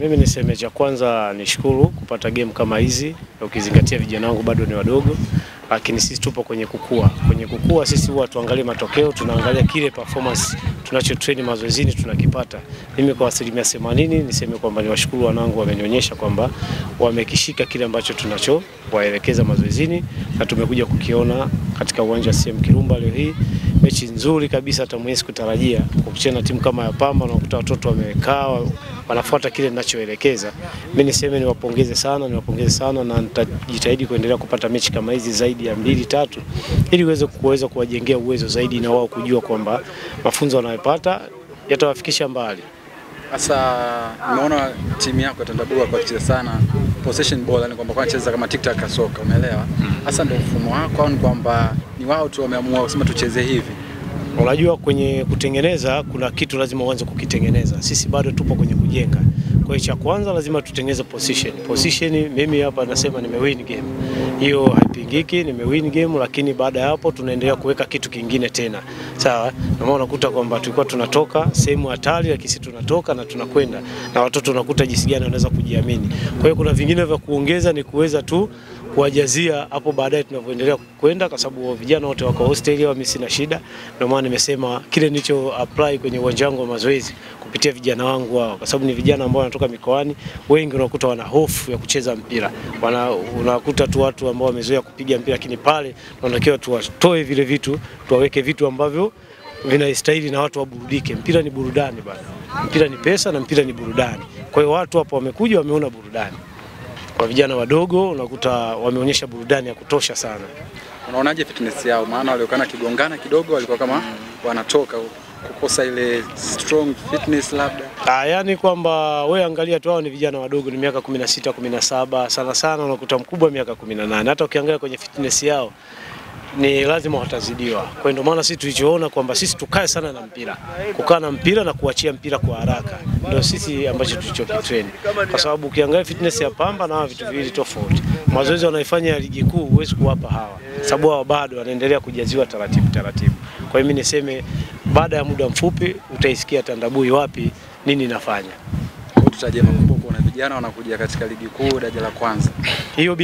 Mimi niseme cha kwanza nishukuru kupata game kama hizi, ukizingatia vijana wangu bado ni wadogo, lakini sisi tupo kwenye kukua. Kwenye kukua sisi huwa tuangalie matokeo, tunaangalia kile performance tunacho train mazoezini tunakipata. Mimi kwa 80% niseme kwamba niwashukuru wanangu, wamenionyesha kwamba wamekishika kile ambacho tunacho waelekeza mazoezini na tumekuja kukiona katika uwanja wa CM Kirumba leo hii. Mechi nzuri kabisa, hata mwenyewe kutarajia kucheza na timu kama ya Pamba na kukuta watoto wamekaa wanafuata kile ninachoelekeza. Mimi niseme niwapongeze sana na nitajitahidi kuendelea kupata mechi kama hizi zaidi ya 2-3 ili kuweza kuwajengea uwezo zaidi na wao kujua kwamba mafunzo wanayopata yatawafikisha mbali. Sasa nimeona timu yako Tandabui kwa kucheza sana possession ball, yani kwamba wanacheza kama tic-tac soka, umeelewa? Sasa ndio mfumo wako au kwamba ni wao tu wameamua kusema tucheze hivi? Unajua kwenye kutengeneza kuna kitu lazima uanze kukitengeneza. Sisi bado tupo kwenye kujenga. Kwa hiyo cha kwanza lazima tutengeneze position. Mimi hapa nasema nimewin game. Hiyo haipingiki, nimewin game, lakini baada ya hapo tunaendelea kuweka kitu kingine tena. Sawa? Na maana unakuta kwamba tulikuwa tunatoka sehemu hatari, lakini sisi tunatoka na tunakwenda. Na watoto unakuta jinsi gani wanaweza kujiamini. Kwa hiyo kuna vingine vya kuongeza, ni kuweza tu kuwajazia hapo baadaye tunavyoendelea kwenda, kwa sababu vijana wote wako hostel, mimi sina shida. Ndio maana nimesema kile nilicho apply kwenye uwanja wangu wa mazoezi kupitia vijana wangu wao, kwa sababu ni vijana ambao wanatoka mikoani, wengi unakuta wana hofu ya kucheza mpira. Unakuta tu watu ambao wamezoea kupiga mpira, lakini pale tunatakiwa tuwatoe vile vitu, tuwaweke vitu ambavyo vinastahili na watu waburudike. Mpira ni burudani bana. Mpira ni pesa na mpira ni burudani. Kwa hiyo watu hapo wamekuja wameona burudani. Kwa vijana wadogo unakuta wameonyesha burudani ya kutosha sana. Unaonaje fitness yao? Maana waliokana kigongana kidogo walikuwa kama wanatoka kukosa ile strong fitness labda. Yani kwamba wewe angalia tu hao ni vijana wadogo, ni miaka 16, 17, sana unakuta mkubwa miaka 18. Hata ukiangalia kwenye fitness yao ni lazima watazidiwa. Kwa hiyo ndio maana sisi tulichoona kwamba sisi tukae sana na mpira. Kukaa na mpira na kuachia mpira kwa haraka. Ndio sisi ambacho tulichokitrain. Kwa sababu ukiangalia fitness ya Pamba na vitu viwili tofauti. Mazoezi wanayofanya ya ligi kuu huwezi kuwapa hawa. Sababu hao bado wanaendelea kujaziwa taratibu. Kwa hiyo mimi niseme baada ya muda mfupi utaisikia Tandabui wapi nini nafanya. Tutarajia makubwa kuona vijana wanakuja katika ligi kuu daraja la kwanza. Hiyo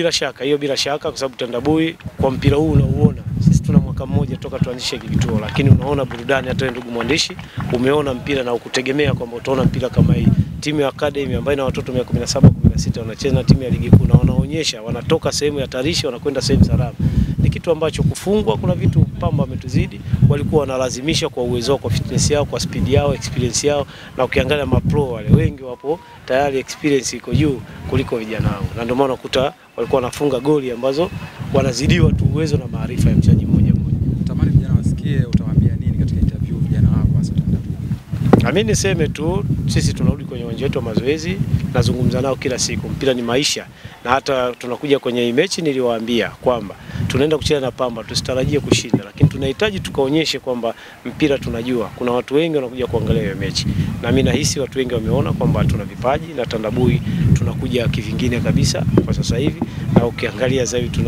bila shaka kwa sababu Tandabui kwa mpira huu unauona. Sisi tuna mwaka mmoja toka tuanzishe kituo, lakini unaona burudani. Hata ndugu mwandishi umeona mpira na ukutegemea kwamba utaona mpira kama hii. Timu ya academy ambayo ina watoto 17, 16 wanacheza na timu ya ligi kuu na wanaonyesha wanatoka sehemu ya tarishi wanakwenda sehemu salama. Ni kitu ambacho kufungwa, kuna vitu Pamba wametuzidi, walikuwa wanalazimisha kwa uwezo wao, kwa fitness yao, kwa speed yao, experience yao, na ukiangalia mapro wale wengi wapo tayari experience iko juu kuliko vijana wangu. Na ndio maana unakuta walikuwa wanafunga goli ambazo wanazidiwa tu uwezo na maarifa ya mchezaji mmoja. Natamani vijana wasikie, utawaambia nini katika interview vijana wako hasa Tandabui? Mimi niseme tu sisi tunarudi kwenye uwanja wetu wa mazoezi, nazungumza nao kila siku. Mpira ni maisha, na hata tunakuja kwenye hii mechi niliwaambia kwamba tunaenda kucheza na Pamba, tusitarajie kushinda, lakini tunahitaji tukaonyeshe kwamba mpira tunajua. Kuna watu wengi wanakuja kuangalia hiyo mechi, na mimi nahisi watu wengi wameona kwamba tuna vipaji na Tandabui tunakuja kivingine kabisa kwa sasa hivi. Na ukiangalia sasa hivi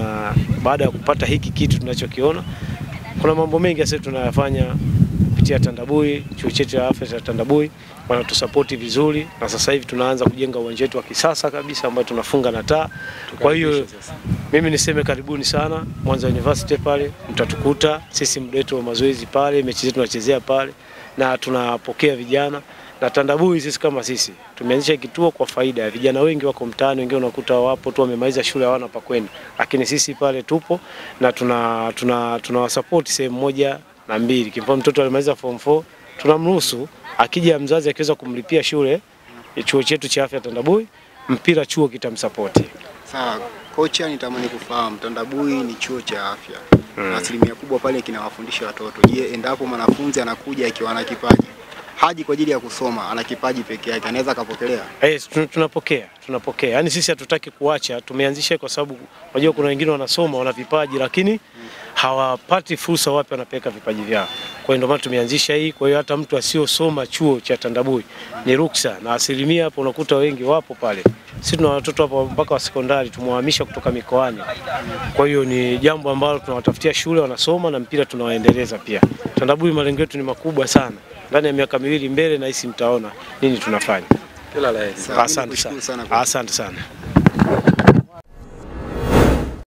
baada ya kupata hiki kitu tunachokiona, kuna mambo mengi sasa tunayafanya kupitia Tandabui, chuo chetu cha afya cha Tandabui wanatusupport vizuri, na sasa hivi tunaanza kujenga uwanja wetu wa kisasa kabisa ambao tunafunga na taa. Kwa hiyo mimi niseme karibuni sana Mwanza University, pale mtatukuta sisi, muda wetu wa mazoezi pale, mechi zetu tunachezea pale na tunapokea vijana. Na Tandabui sisi kama sisi tumeanzisha kituo kwa faida ya vijana. Wengi wako mtaani, wengine unakuta wapo tu wamemaliza shule hawana pa kwenda, lakini sisi pale tupo na tunawasupport sehemu moja na mbili. Kwa mtoto alimaliza form 4 tunamruhusu akija mzazi akiweza kumlipia shule chuo chetu cha afya Tandabui, mpira chuo kitamsupport. Sawa, kocha, nitamani kufahamu Tandabui ni chuo cha afya. Na asilimia kubwa pale kinawafundisha watoto. Je, endapo mwanafunzi anakuja akiwa na kipaji, haji kwa ajili ya kusoma, ana kipaji peke yake, anaweza kapokelea? Tunapokea. Yaani sisi hatutaki kuacha, tumeanzisha kwa sababu unajua kuna wengine wanasoma wana vipaji lakini hawapati fursa wapi wanapeka vipaji vyao. Kwa hiyo ndio maana tumeanzisha hii. Kwa hiyo hata mtu asiyosoma chuo cha Tandabui ni ruksa, na asilimia hapo unakuta wengi wapo pale. Sisi tuna watoto hapo mpaka wa sekondari tumewahamisha kutoka mikoani. Kwa hiyo ni jambo ambalo tunawatafutia shule wanasoma na mpira tunawaendeleza pia. Tandabui malengo yetu ni makubwa sana. Ndani ya miaka miwili mbele na hisi mtaona nini tunafanya. Kila la heri. Sawa, mimi Asante nikushukuru sana. sana kwa Asante sana.